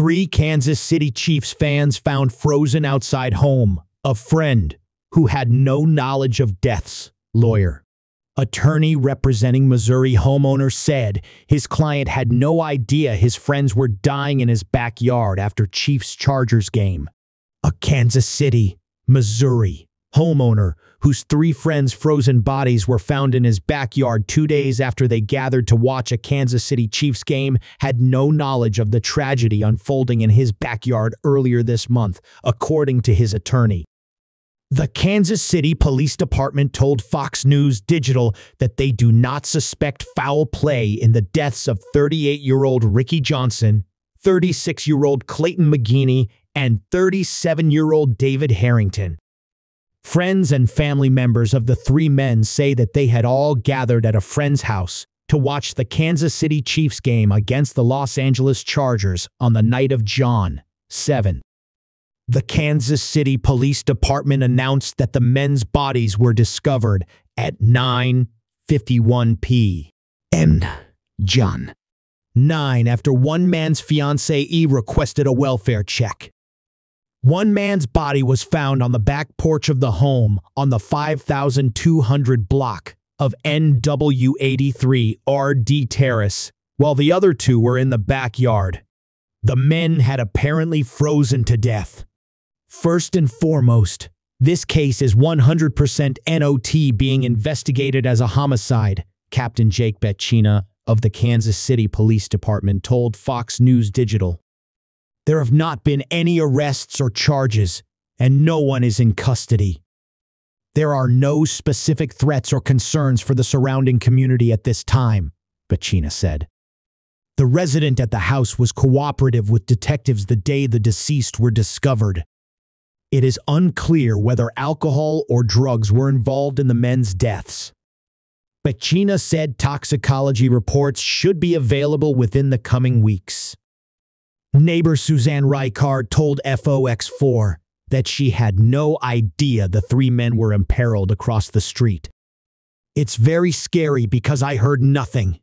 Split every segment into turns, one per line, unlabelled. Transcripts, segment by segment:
3 Kansas City Chiefs fans found frozen outside home. A friend who had no knowledge of deaths. Lawyer. Attorney representing Missouri homeowner said his client had no idea his friends were dying in his backyard after Chiefs-Chargers game. A Kansas City, Missouri homeowner whose 3 friends' frozen bodies were found in his backyard 2 days after they gathered to watch a Kansas City Chiefs game had no knowledge of the tragedy unfolding in his backyard earlier this month, according to his attorney. The Kansas City Police Department told Fox News Digital that they do not suspect foul play in the deaths of 38-year-old Ricky Johnson, 36-year-old Clayton McGeeney, and 37-year-old David Harrington. Friends and family members of the 3 men say that they had all gathered at a friend's house to watch the Kansas City Chiefs game against the Los Angeles Chargers on the night of John 7. The Kansas City Police Department announced that the men's bodies were discovered at 9:51 p.m. John 9 after one man's fiancée requested a welfare check. One man's body was found on the back porch of the home on the 5200 block of NW 83 RD Terrace, while the other 2 were in the backyard. The men had apparently frozen to death. First and foremost, this case is 100% NOT being investigated as a homicide, Captain Jake Beccina of the Kansas City Police Department told Fox News Digital. There have not been any arrests or charges, and no one is in custody. There are no specific threats or concerns for the surrounding community at this time, Beccina said. The resident at the house was cooperative with detectives the day the deceased were discovered. It is unclear whether alcohol or drugs were involved in the men's deaths. Beccina said toxicology reports should be available within the coming weeks. Neighbor Suzanne Reichard told FOX4 that she had no idea the 3 men were imperiled across the street. It's very scary because I heard nothing.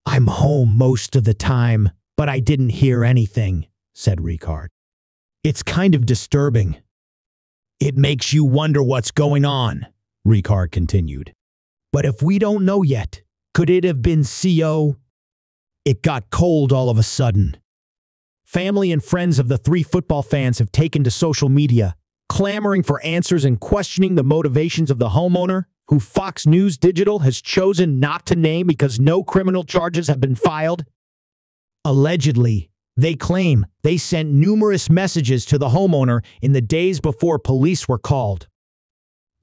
I'm home most of the time, but I didn't hear anything, said Reichard. It's kind of disturbing. It makes you wonder what's going on, Reichard continued. But if we don't know yet, could it have been CO? It got cold all of a sudden. Family and friends of the 3 football fans have taken to social media, clamoring for answers and questioning the motivations of the homeowner, who Fox News Digital has chosen not to name because no criminal charges have been filed. Allegedly, they claim they sent numerous messages to the homeowner in the days before police were called.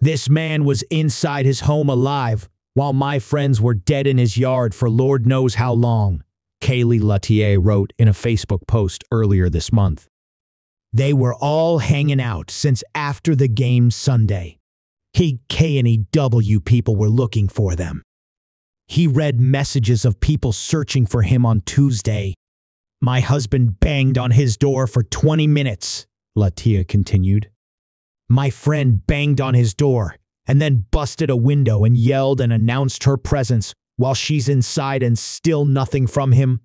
This man was inside his home alive, while my friends were dead in his yard for Lord knows how long, Kaylee Latier wrote in a Facebook post earlier this month. They were all hanging out since after the game Sunday. K&EW people were looking for them. He read messages of people searching for him on Tuesday. My husband banged on his door for 20 minutes, Latier continued. My friend banged on his door and then busted a window and yelled and announced her presence while she's inside and still nothing from him.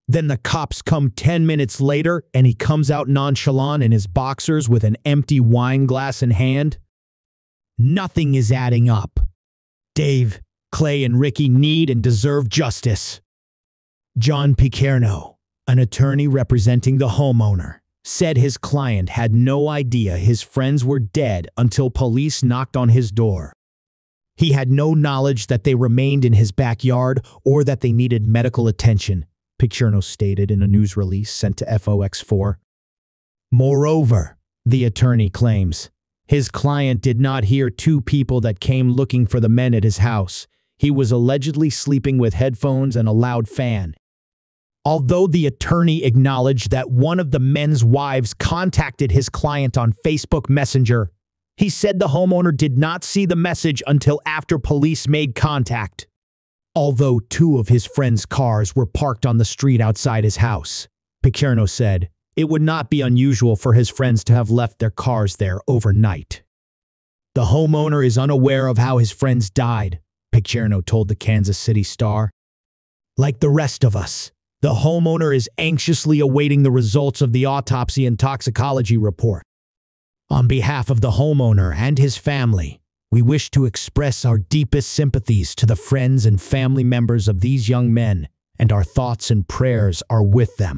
Then the cops come 10 minutes later and he comes out nonchalant in his boxers with an empty wine glass in hand. Nothing is adding up. Dave, Clay, and Ricky need and deserve justice. John Picerno, an attorney representing the homeowner, said his client had no idea his friends were dead until police knocked on his door. He had no knowledge that they remained in his backyard or that they needed medical attention, Picerno stated in a news release sent to FOX4. Moreover, the attorney claims, his client did not hear 2 people that came looking for the men at his house. He was allegedly sleeping with headphones and a loud fan. Although the attorney acknowledged that one of the men's wives contacted his client on Facebook Messenger, he said the homeowner did not see the message until after police made contact. Although 2 of his friends' cars were parked on the street outside his house, Picerno said it would not be unusual for his friends to have left their cars there overnight. The homeowner is unaware of how his friends died, Picerno told the Kansas City Star. Like the rest of us, The homeowner is anxiously awaiting the results of the autopsy and toxicology report. On behalf of the homeowner and his family, we wish to express our deepest sympathies to the friends and family members of these young men, and our thoughts and prayers are with them.